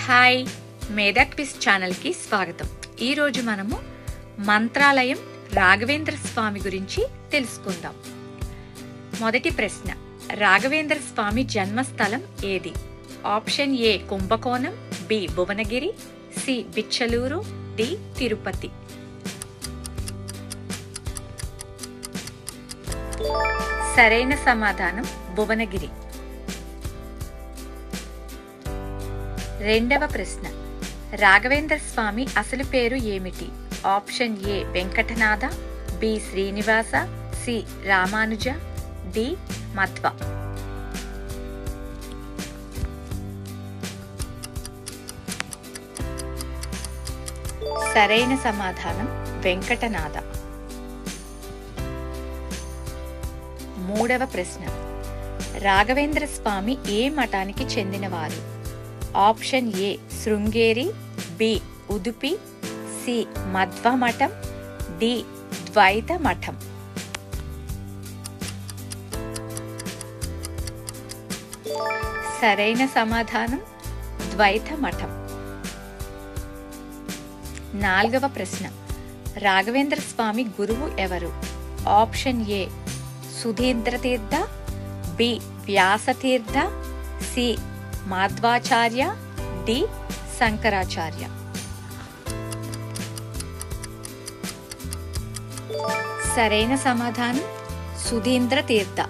Hi, మేధా quiz ఛానల్కి స్వాగతం. ఈరోజు మనము మంత్రాలయం రాఘవేంద్ర స్వామి గురించి తెలుసుకుందాం. మొదటి ప్రశ్న, రాఘవేంద్ర స్వామి జన్మస్థలం ఏది? Option A Kumbakonam, B Bhuvanagiri, C Bichaluru, D Tirupati. సరైన సమాధానం భువనగిరి. రెండవ ప్రశ్న, రాఘవేంద్ర స్వామి అసలు పేరు ఏమిటి? Option A Venkatanatha, B Srinivasa, C Ramanuja, D Madhva. సరైన సమాధానం వెంకటనాథ. మూడవ ప్రశ్న, రాఘవేంద్ర స్వామి ఏ మఠానికి చెందినవారు? Option A Sringeri, B Udupi, C Madhva మఠం, డి ద్వైత మఠం. సరైన సమాధానం ద్వైత మఠం. నాలుగవ ప్రశ్న, రాఘవేంద్ర స్వామి గురువు ఎవరు? ఆప్షన్ ఏ సుధీంద్ర తీర్థ, B Vyasatirtha, C మాధ్వాచార్య, D Shankaracharya. సరైన సమాధానం సుధీంద్ర తీర్థ.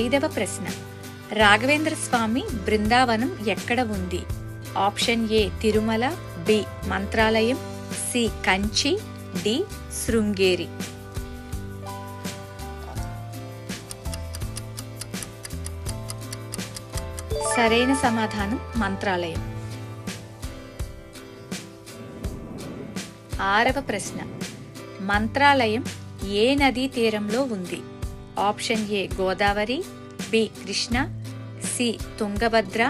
ఐదవ ప్రశ్న, రాఘవేంద్ర స్వామి బృందావనం ఎక్కడ ఉంది? Option A Tirumala, B Mantralayam, C Kanchi, D Sringeri. సరైన సమాధానం మంత్రాలయం. ఆరవ ప్రశ్న, మంత్రాలయం ఏ నదీ తీరంలో ఉంది? Option A Godavari, B Krishna, C Tungabhadra,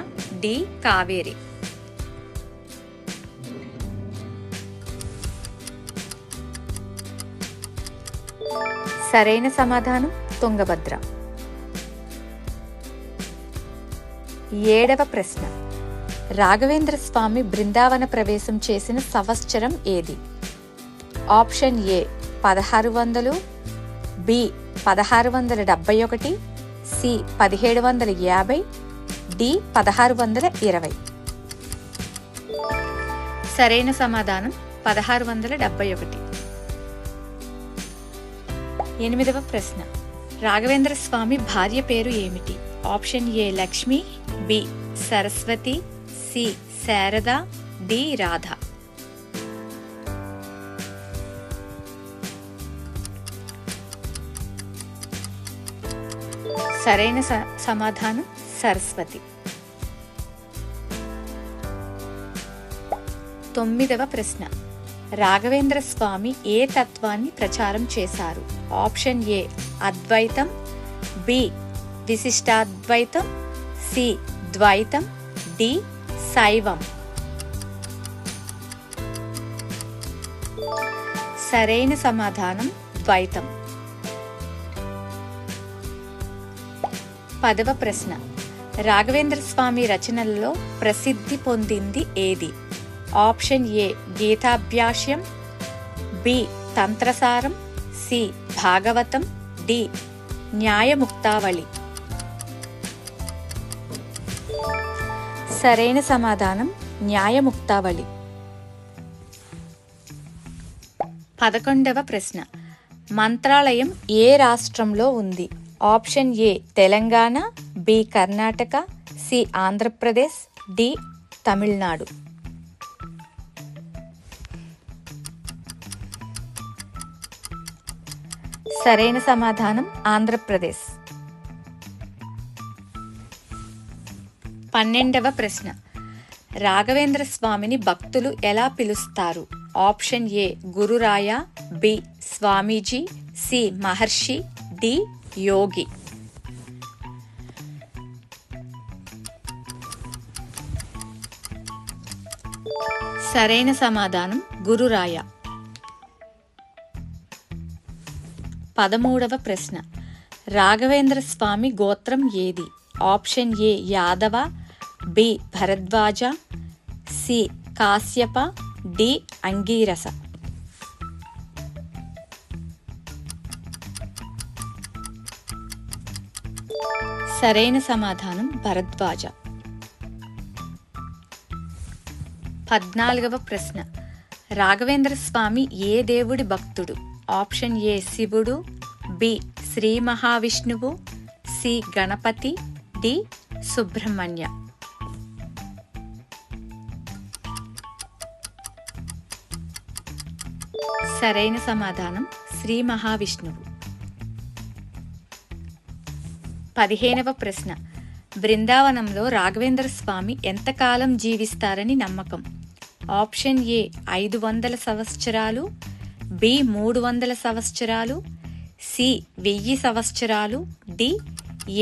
D Kaveri. సరైన సమాధానం తుంగభద్ర. ఏడవ ప్రశ్న, రాఘవేంద్ర స్వామి బృందావన ప్రవేశం చేసిన సంవత్సరం ఏది? Option A 1600, B 1671, C 1750, D 1620. సరైన సమాధానం 1671. ఎనిమిదవ ప్రశ్న, రాఘవేంద్ర స్వామి భార్య పేరు ఏమిటి? Option A Lakshmi, B Saraswati, C Sharada, D Radha. సరైన సమాధానం సరస్వతి. తొమ్మిదవ ప్రశ్న, రాఘవేంద్ర స్వామి ఏ తత్వాన్ని ప్రచారం చేశారు? Option A Advaitam, B విశిష్టాద్వైతం, C ద్వైతం, డి శైవం. సరైన సమాధానం ద్వైతం. పదవ ప్రశ్న, రాఘవేంద్ర స్వామి రచనలలో ప్రసిద్ధి పొందింది ఏది? Option A Gitabhashyam, B Tantrasaram, C Bhagavatam, D Nyayamuktavali. సరైన సమాధానం న్యాయముక్తావళి. 11వ ప్రశ్న, మంత్రాలయం ఏ రాష్ట్రంలో ఉంది? Option A Telangana, B Karnataka, C Andhra Pradesh, D Tamil Nadu. సరైన సమాధానం ఆంధ్రప్రదేశ్. 12వ ప్రశ్న, రాఘవేంద్ర స్వామిని భక్తులు ఎలా పిలుస్తారు? Option A Gururaya, B Swamiji, C Maharshi, D yogi. సరైన సమాధానం గురురాయ. 13వ ప్రశ్న, రాఘవేంద్ర స్వామి గోత్రం ఏది? Option A Yadava, B Bharadwaja, C Kashyapa, D Angirasa. సరైన సమాధానం భరద్వాజ. 14వ ప్రశ్న. రాఘవేంద్ర స్వామి ఏ దేవుడి భక్తుడు? ఆప్షన్ ఏ శివుడు, బి శ్రీ మహావిష్ణువు, సి గణపతి, డి సుబ్రహ్మణ్య. సరైన సమాధానం శ్రీ మహావిష్ణువు. 15వ ప్రశ్న. బృందావనంలో రాఘవేంద్ర స్వామి ఎంతకాలం జీవిస్తారని నమ్మకం? ఆప్షన్ ఏ 500 సంవత్సరాలు, బి 300 సంవత్సరాలు, సి 1000 సంవత్సరాలు, డి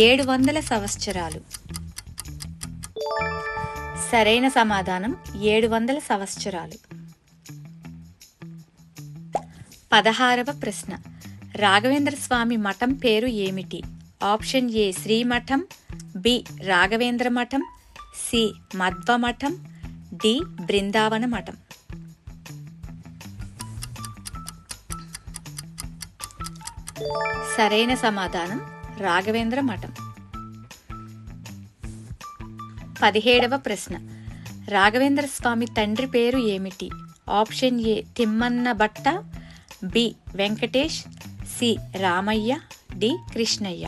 700 సంవత్సరాలు. సరైన సమాధానం 700 సంవత్సరాలు. 16వ ప్రశ్న. రాఘవేంద్ర స్వామి మఠం పేరు ఏమిటి? ఆప్షన్ ఏ శ్రీమఠం, బి రాఘవేంద్ర మఠం, సి మధ్వ మఠం, డి బృందావన మఠం. సరైన సమాధానం రాఘవేంద్ర మఠం. 17వ ప్రశ్న. రాఘవేంద్ర స్వామి తండ్రి పేరు ఏమిటి? Option A Timmanna Bhatta, B Venkatesh, C Ramayya, D Krishnayya.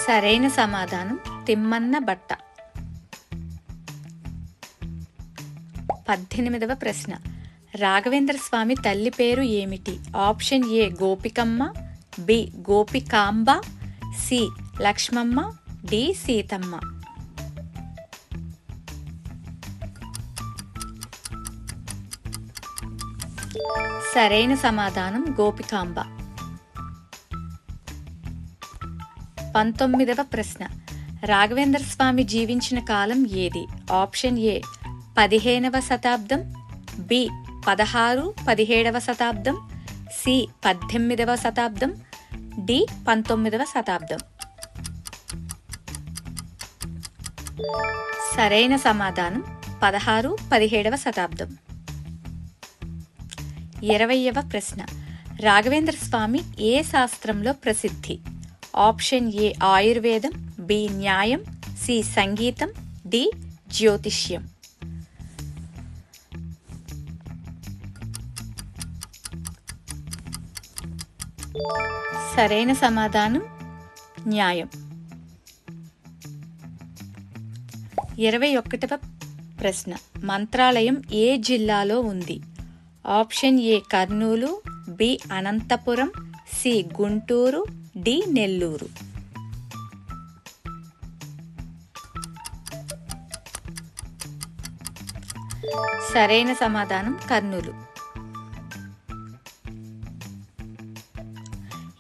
సరైన సమాధానం తిమ్మన్న భట్ట. 18వ ప్రశ్న. రాఘవేంద్ర స్వామి తల్లి పేరు ఏమిటి? Option A Gopikamma, B Gopikamba, C Lakshmamma, D Seethamma. సరైన సమాధానం గోపికాంబ. 19వ ప్రశ్న. రాఘవేంద్ర స్వామి జీవించిన కాలం ఏది? ఆప్షన్ ఏ 15వ శతాబ్దం, బి 16-17వ శతాబ్దం, సి 18వ శతాబ్దం, డి 19వ శతాబ్దం. సరైన సమాధానం 16-17వ శతాబ్దం. 20వ ప్రశ్న. రాఘవేంద్ర స్వామి ఏ శాస్త్రంలో ప్రసిద్ధి? ఆప్షన్ ఏ ఆయుర్వేదం, బి న్యాయం, సి సంగీతం, డి జ్యోతిష్యం. సరైన సమాధానం న్యాయం. 21వ ప్రశ్న. మంత్రాలయం ఏ జిల్లాలో ఉంది? Option A Kurnool, B Anantapuram, C Guntur, D Nellore. సరైన సమాధానం కర్నూలు.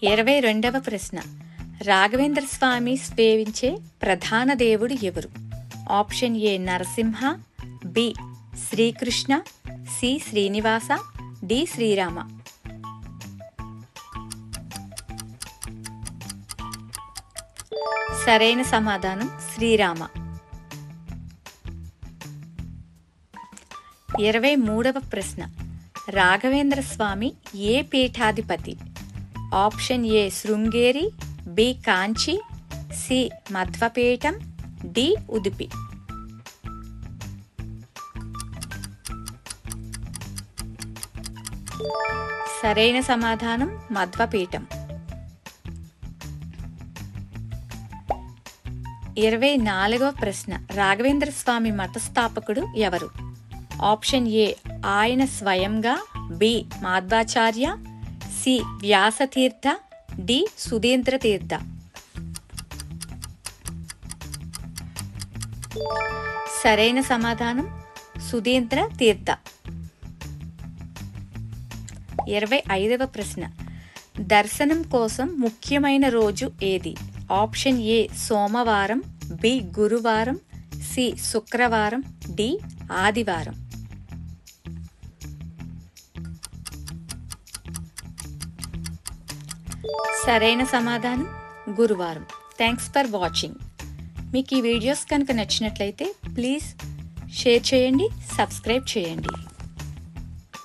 22వ ప్రశ్న. రాఘవేంద్ర స్వామి సేవించే ప్రధాన దేవుడు ఎవరు? Option A Narasimha, B Srikrishna, C Srinivasa, D Srirama. సరైన సమాధానం శ్రీరామ. 23వ ప్రశ్న. రాఘవేంద్ర స్వామి ఏ పీఠాధిపతి? Option A Sringeri, B Kanchi, C Madhvapeetham, D Udupi. సరైన సమాధానం మధ్వపీఠం. 24వ ప్రశ్న. రాఘవేంద్ర స్వామి మతస్థాపకుడు ఎవరు? ఆప్షన్ ఏ ఆయన స్వయంగా, B మాధ్వాచార్య, C Vyasatirtha, D Sudhindra తీర్థ. సరైన సమాధానం సుధీంద్ర తీర్థ. 25వ ప్రశ్న. దర్శనం కోసం ముఖ్యమైన రోజు ఏది? ఆప్షన్ ఏ సోమవారం, బి గురువారం, సి శుక్రవారం, డి ఆదివారం. సరైన సమాధానం గురువారం. Thanks for watching. మీకు ఈ వీడియోస్ కనుక నచ్చినట్లయితే ప్లీజ్ షేర్ చేయండి, సబ్స్క్రైబ్ చేయండి.